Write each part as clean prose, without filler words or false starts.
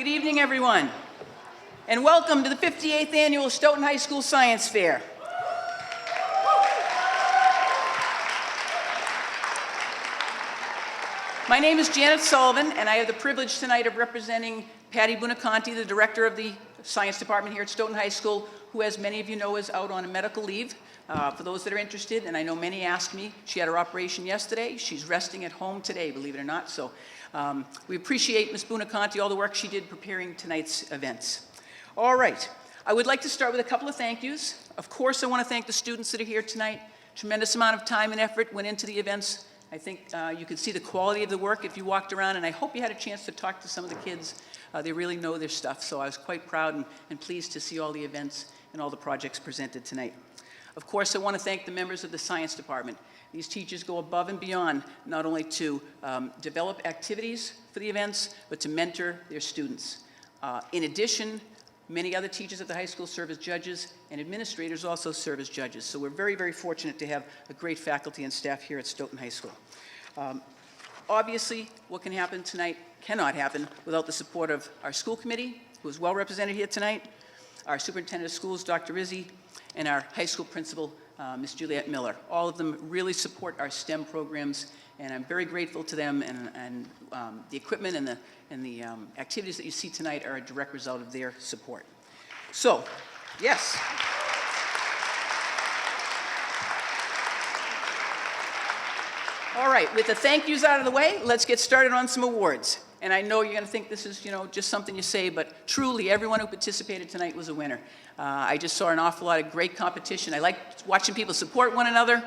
Good evening, everyone, and welcome to the 58th Annual Stoughton High School Science Fair. My name is Janet Sullivan, and I have the privilege tonight of representing Patty Bunaconti, the director of the Science Department here at Stoughton High School, who, as many of you know, is out on a medical leave. For those that are interested, and I know many asked me, she had her operation yesterday. She's resting at home today, believe it or not. So we appreciate Ms. Bunaconti, all the work she did preparing tonight's events. All right, I would like to start with a couple of thank yous. Of course, I want to thank the students that are here tonight. Tremendous amount of time and effort went into the events. I think you could see the quality of the work if you walked around, and I hope you had a chance to talk to some of the kids. They really know their stuff, so I was quite proud and pleased to see all the events and all the projects presented tonight. Of course, I want to thank the members of the Science Department. These teachers go above and beyond, not only to develop activities for the events, but to mentor their students. In addition, many other teachers at the high school serve as judges, and administrators also serve as judges. So we're very, very fortunate to have a great faculty and staff here at Stoughton High School. Obviously, what can happen tonight cannot happen without the support of our school committee, who is well represented here tonight, our superintendent of schools, Dr. Rizzi, and our high school principal, Ms. Juliette Miller. All of them really support our STEM programs, and I'm very grateful to them, and the equipment and the activities that you see tonight are a direct result of their support. So, yes. All right, with the thank yous out of the way, let's get started on some awards. And I know you're going to think this is, just something you say, but truly everyone who participated tonight was a winner. I just saw an awful lot of great competition. I like watching people support one another.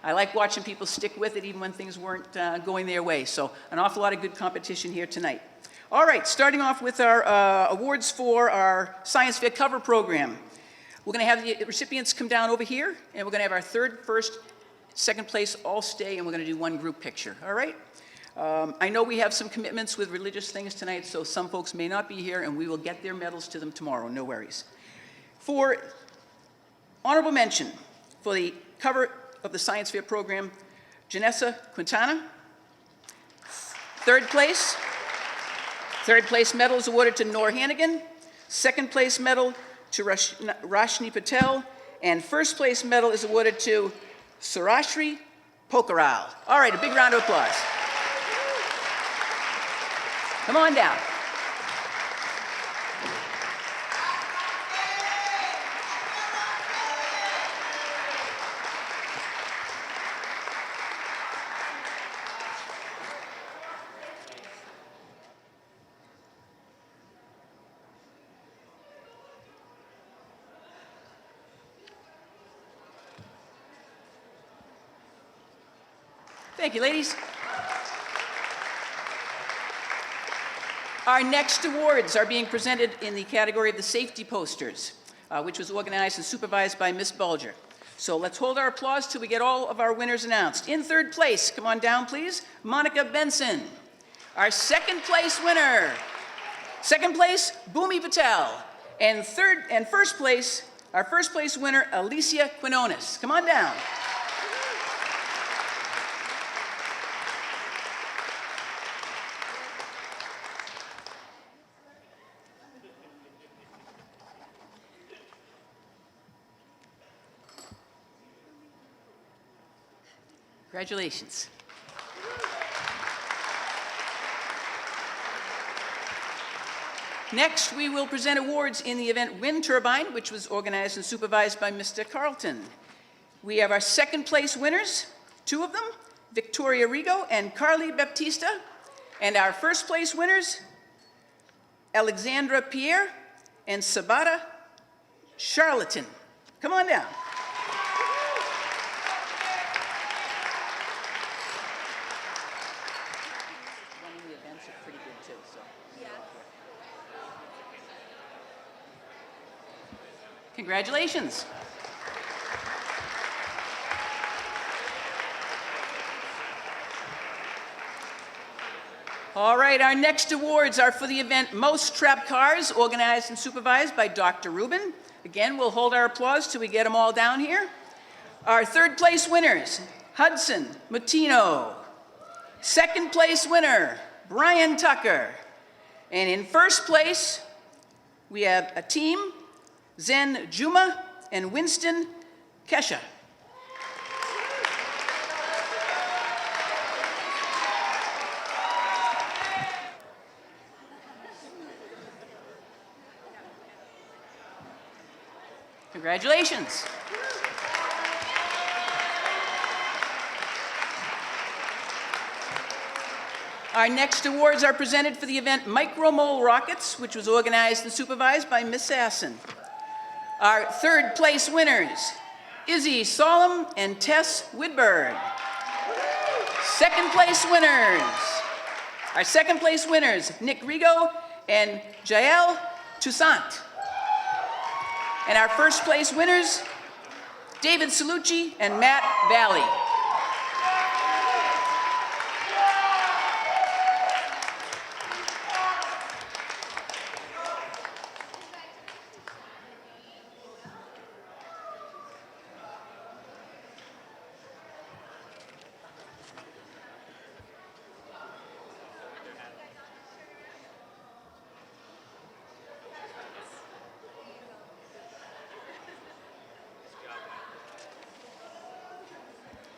I like watching people stick with it even when things weren't going their way. So an awful lot of good competition here tonight. All right, starting off with our awards for our Science Fair cover program. We're going to have the recipients come down over here, and we're going to have our third, first, second place all stay, and we're going to do one group picture. All right? I know we have some commitments with religious things tonight, so some folks may not be here, and we will get their medals to them tomorrow, no worries. For honorable mention, for the cover of the Science Fair program, Janessa Quintana. Third place medal is awarded to Noor Hannigan. Second place medal to Rashni Patel. And first place medal is awarded to Sarashri Pokaral. All right, a big round of applause. Come on down. Thank you, ladies. Our next awards are being presented in the category of the safety posters, which was organized and supervised by Ms. Bulger. So let's hold our applause till we get all of our winners announced. In third place, come on down, please, Monica Benson. Our second place winner. Second place, Bhumi Patel. And first place, our first place winner, Alicia Quinones. Come on down. Congratulations. Next, we will present awards in the event Wind Turbine, which was organized and supervised by Mr. Carlton. We have our second place winners, two of them, Victoria Rigo and Carly Baptista. And our first place winners, Alexandra Pierre and Sabata Charlatan. Come on down. Congratulations. All right, our next awards are for the event Most Trapped Cars, organized and supervised by Dr. Rubin. Again, we'll hold our applause till we get them all down here. Our third place winners, Hudson Matino. Second place winner, Brian Tucker. And in first place, we have a team, Zen Juma and Winston Kesha. Congratulations. Our next awards are presented for the event Micromole Rockets, which was organized and supervised by Ms. Sasson. Our third place winners, Izzy Solom and Tess Widberg. Our second place winners, Nick Rigo and Jael Toussaint. And our first place winners, David Salucci and Matt Valley.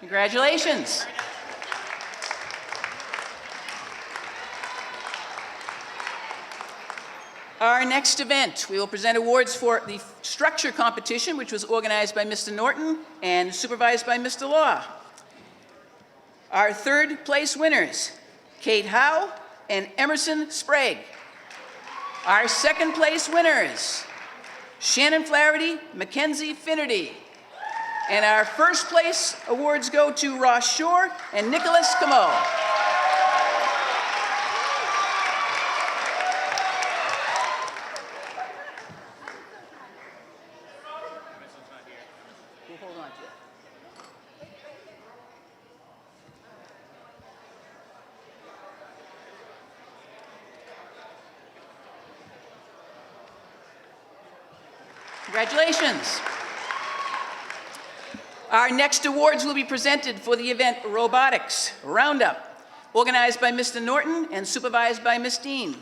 Congratulations. Our next event, we will present awards for the structure competition, which was organized by Mr. Norton and supervised by Mr. Law. Our third place winners, Kate Howe and Emerson Sprague. Our second place winners, Shannon Flaherty, Mackenzie Finnerty. And our first place awards go to Ross Shore and Nicholas Camo. We'll hold on to it. Congratulations. Our next awards will be presented for the event Robotics Roundup, organized by Mr. Norton and supervised by Ms. Dean.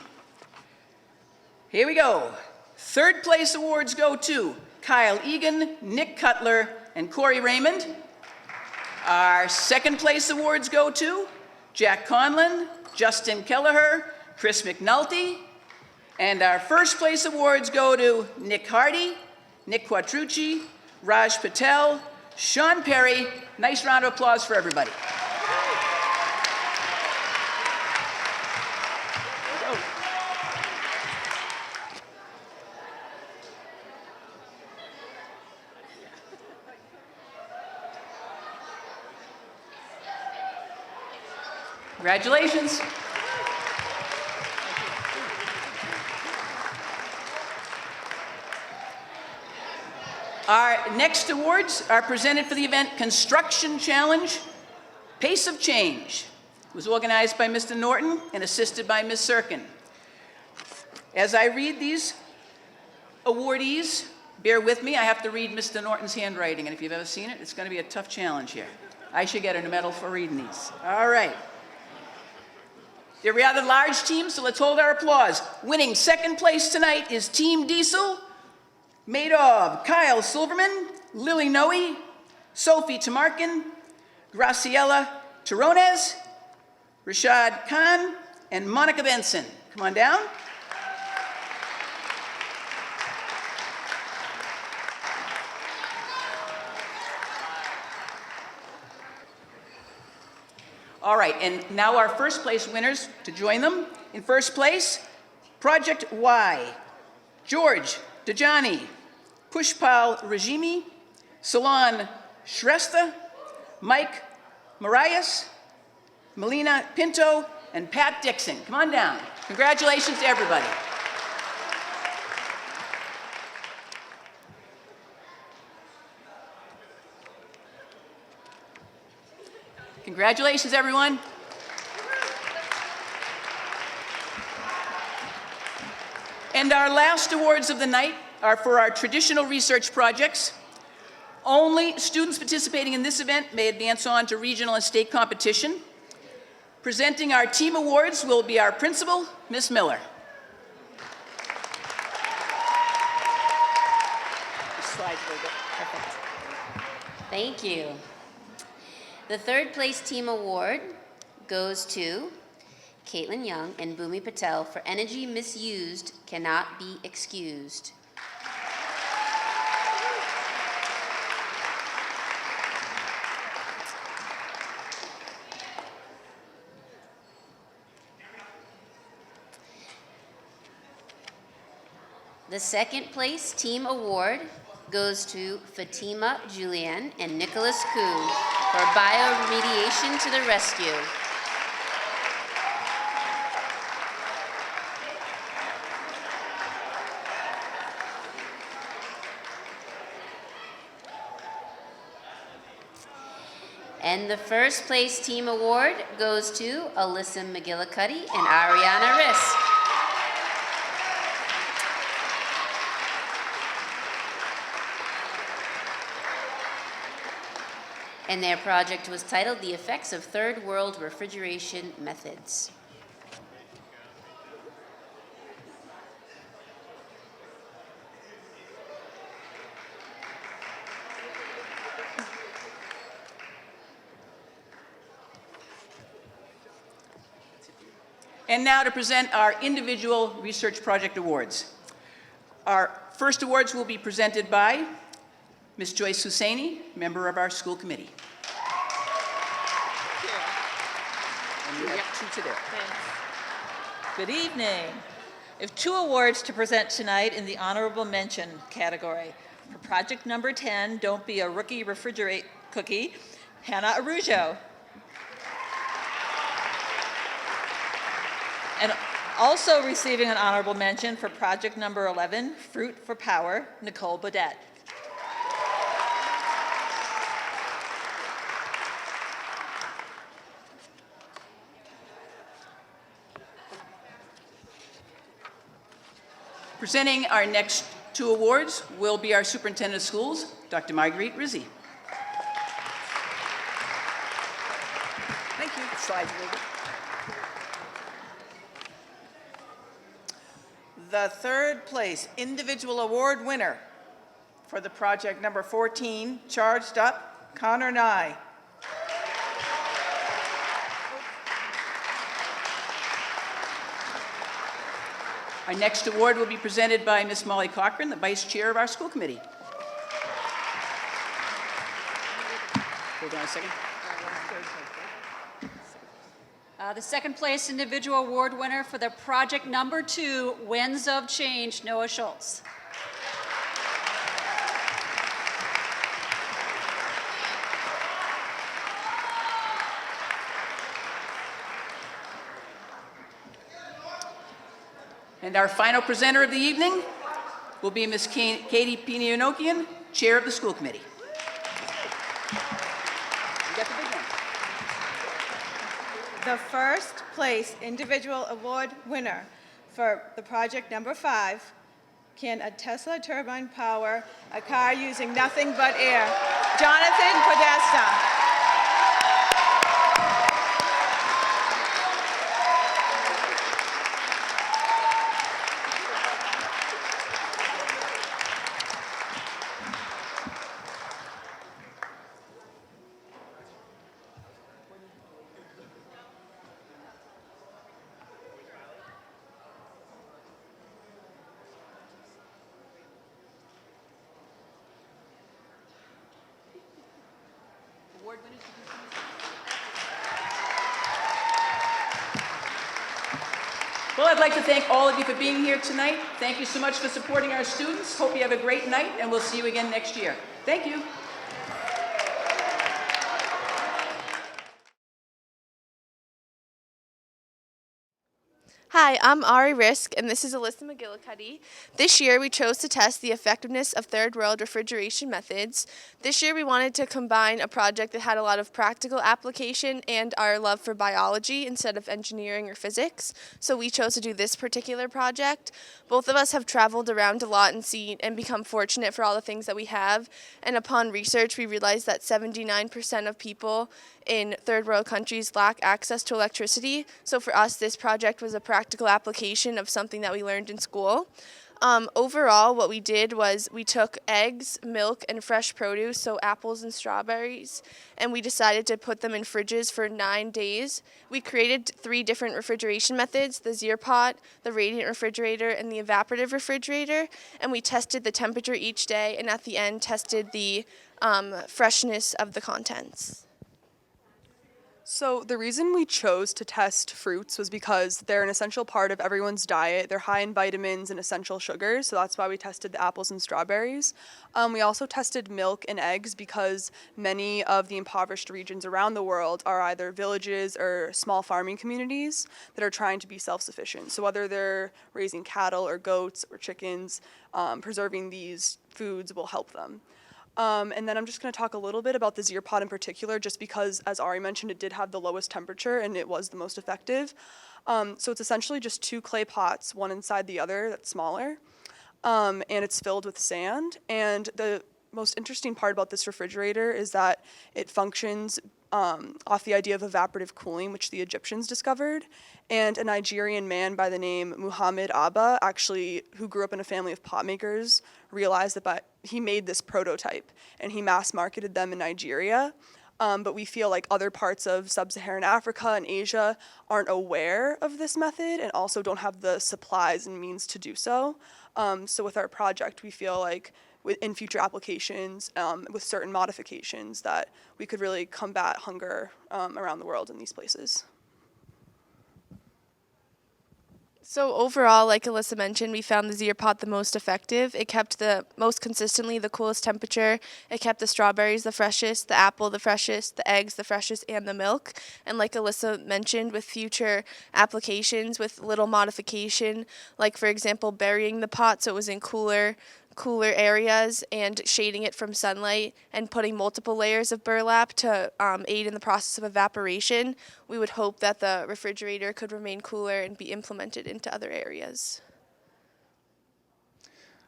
Here we go. Third place awards go to Kyle Egan, Nick Cutler, and Corey Raymond. Our second place awards go to Jack Conlon, Justin Kelleher, Chris McNulty. And our first place awards go to Nick Hardy, Nick Quattrucci, Raj Patel, Sean Perry. Nice round of applause for everybody. Congratulations. Our next awards are presented for the event Construction Challenge, Pace of Change. It was organized by Mr. Norton and assisted by Ms. Sirkin. As I read these awardees, bear with me, I have to read Mr. Norton's handwriting, and if you've ever seen it, it's going to be a tough challenge here. I should get a medal for reading these. All right. They're rather large teams, so let's hold our applause. Winning second place tonight is Team Diesel, made of Kyle Silverman, Lily Noe, Sophie Tamarkin, Graciela Tirones, Rashad Khan, and Monica Benson. Come on down. All right, and now our first place winners to join them. In first place, Project Y, George Dejani, Pushpal Rajimi, Salon Shrestha, Mike Marias, Melina Pinto, and Pat Dixon. Come on down. Congratulations to everybody. Congratulations, everyone. And our last awards of the night are for our traditional research projects. Only students participating in this event may advance on to regional and state competition. Presenting our team awards will be our principal, Ms. Miller. slides a little bit. Perfect. Thank you. The third place team award goes to Caitlin Young and Bhumi Patel for Energy Misused Cannot Be Excused. The second place team award goes to Fatima Julian and Nicholas Kuhn for bioremediation to the rescue. And the first place team award goes to Alyssa McGillicuddy and Ariana Riss. And their project was titled The Effects of Third World Refrigeration Methods. And now to present our individual research project awards. Our first awards will be presented by Ms. Joyce Husseini, member of our school committee. And you have two today. Good evening. I have two awards to present tonight in the honorable mention category. For project number 10, Don't Be a Rookie Refrigerate Cookie, Hannah Arujo. And also receiving an honorable mention for project number 11, Fruit for Power, Nicole Baudette. Presenting our next two awards will be our Superintendent of Schools, Dr. Marguerite Rizzi. Thank you. Slides a little bit. The third place individual award winner for the project number 14, Charged Up, Connor Nye. Our next award will be presented by Ms. Molly Cochran, the Vice Chair of our school committee. Hold on a second. The second place individual award winner for the project number 2, Winds of Change, Noah Schultz. And our final presenter of the evening will be Ms. Katie Pinianokian, Chair of the school committee. You got the big one. The first place individual award winner for the project number 5, Can a Tesla Turbine Power a Car Using Nothing But Air? Jonathan Podesta. Award winners. Well, I'd like to thank all of you for being here tonight. Thank you so much for supporting our students. Hope you have a great night, and we'll see you again next year. Thank you. Hi, I'm Ari Risk, and this is Alyssa McGillicuddy. This year, we chose to test the effectiveness of third-world refrigeration methods. This year, we wanted to combine a project that had a lot of practical application and our love for biology instead of engineering or physics. So we chose to do this particular project. Both of us have traveled around a lot and seen and become fortunate for all the things that we have. And upon research, we realized that 79% of people in third world countries lack access to electricity. So for us, this project was a practical application of something that we learned in school. Overall, what we did was we took eggs, milk, and fresh produce, so apples and strawberries, and we decided to put them in fridges for 9 days. We created 3 different refrigeration methods, the Zierpot, the radiant refrigerator, and the evaporative refrigerator, and we tested the temperature each day, and at the end tested the freshness of the contents. So the reason we chose to test fruits was because they're an essential part of everyone's diet. They're high in vitamins and essential sugars, so that's why we tested the apples and strawberries. We also tested milk and eggs because many of the impoverished regions around the world are either villages or small farming communities that are trying to be self-sufficient. So whether they're raising cattle or goats or chickens, preserving these foods will help them. And then I'm just going to talk a little bit about the Zierpot in particular, just because, as Ari mentioned, it did have the lowest temperature and it was the most effective. So it's essentially just 2 clay pots, one inside the other that's smaller, and it's filled with sand. And the most interesting part about this refrigerator is that it functions off the idea of evaporative cooling, which the Egyptians discovered. And a Nigerian man by the name Muhammad Abba, actually, who grew up in a family of pot makers, realized that he made this prototype and he mass marketed them in Nigeria. But we feel like other parts of sub-Saharan Africa and Asia aren't aware of this method and also don't have the supplies and means to do so. So with our project, we feel like in future applications, with certain modifications, that we could really combat hunger around the world in these places. So overall, like Alyssa mentioned, we found the Zierpot the most effective. It kept the most consistently the coolest temperature. It kept the strawberries the freshest, the apple the freshest, the eggs the freshest, and the milk. And like Alyssa mentioned, with future applications with little modification, like for example, burying the pot so it was in cooler areas and shading it from sunlight and putting multiple layers of burlap to aid in the process of evaporation, we would hope that the refrigerator could remain cooler and be implemented into other areas.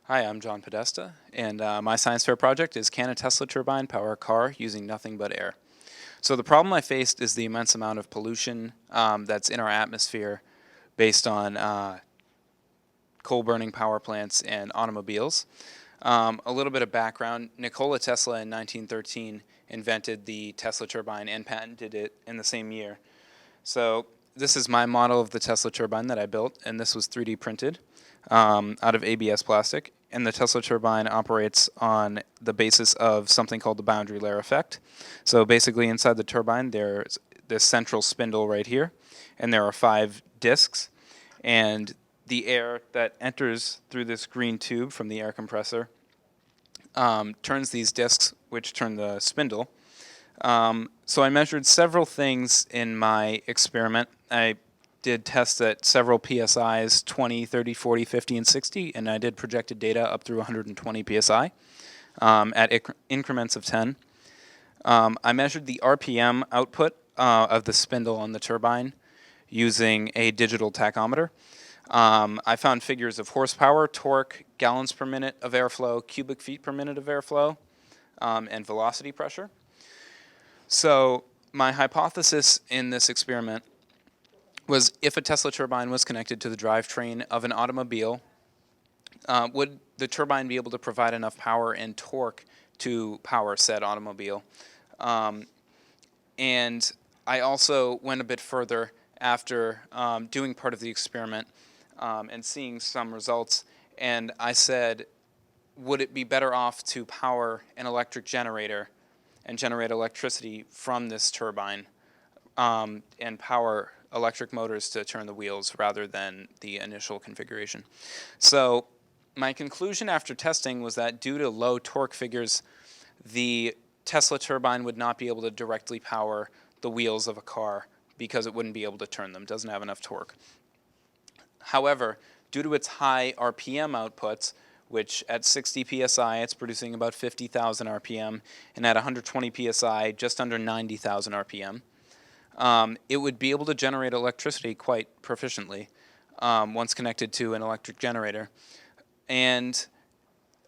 Hi, I'm John Podesta, and my science fair project is Can a Tesla Turbine Power a Car Using Nothing But Air? So the problem I faced is the immense amount of pollution that's in our atmosphere based on coal-burning power plants and automobiles. A little bit of background, Nikola Tesla in 1913 invented the Tesla turbine and patented it in the same year. So this is my model of the Tesla turbine that I built, and this was 3D printed out of ABS plastic. And the Tesla turbine operates on the basis of something called the boundary layer effect. So basically inside the turbine there's this central spindle right here, and there are 5 discs, and the air that enters through this green tube from the air compressor turns these discs, which turn the spindle. So I measured several things in my experiment. I did tests at several PSIs, 20, 30, 40, 50, and 60, and I did projected data up through 120 PSI at increments of 10. I measured the RPM output of the spindle on the turbine using a digital tachometer. I found figures of horsepower, torque, gallons per minute of airflow, cubic feet per minute of airflow, and velocity pressure. So my hypothesis in this experiment was if a Tesla turbine was connected to the drivetrain of an automobile, would the turbine be able to provide enough power and torque to power said automobile? And I also went a bit further after doing part of the experiment and seeing some results, and I said, would it be better off to power an electric generator and generate electricity from this turbine and power electric motors to turn the wheels rather than the initial configuration? So my conclusion after testing was that due to low torque figures, the Tesla turbine would not be able to directly power the wheels of a car because it wouldn't be able to turn them, doesn't have enough torque. However, due to its high RPM outputs, which at 60 psi it's producing about 50,000 RPM, and at 120 psi just under 90,000 RPM, it would be able to generate electricity quite proficiently once connected to an electric generator. And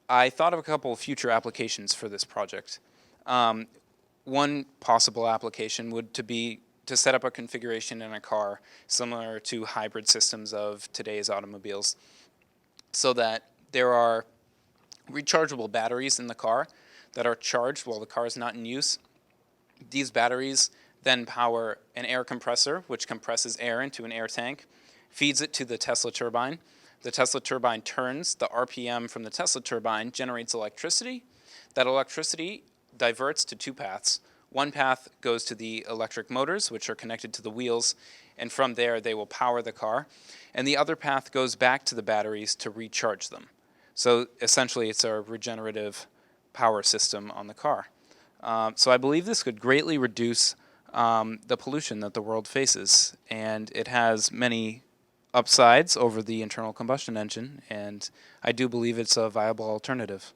I thought of a couple of future applications for this project. One possible application would be to set up a configuration in a car similar to hybrid systems of today's automobiles, so that there are rechargeable batteries in the car that are charged while the car is not in use. These batteries then power an air compressor, which compresses air into an air tank, feeds it to the Tesla turbine. The Tesla turbine turns, the RPM from the Tesla turbine generates electricity. That electricity diverts to two paths. One path goes to the electric motors, which are connected to the wheels, and from there they will power the car. And the other path goes back to the batteries to recharge them. So essentially it's a regenerative power system on the car. So I believe this could greatly reduce the pollution that the world faces, and it has many upsides over the internal combustion engine, and I do believe it's a viable alternative.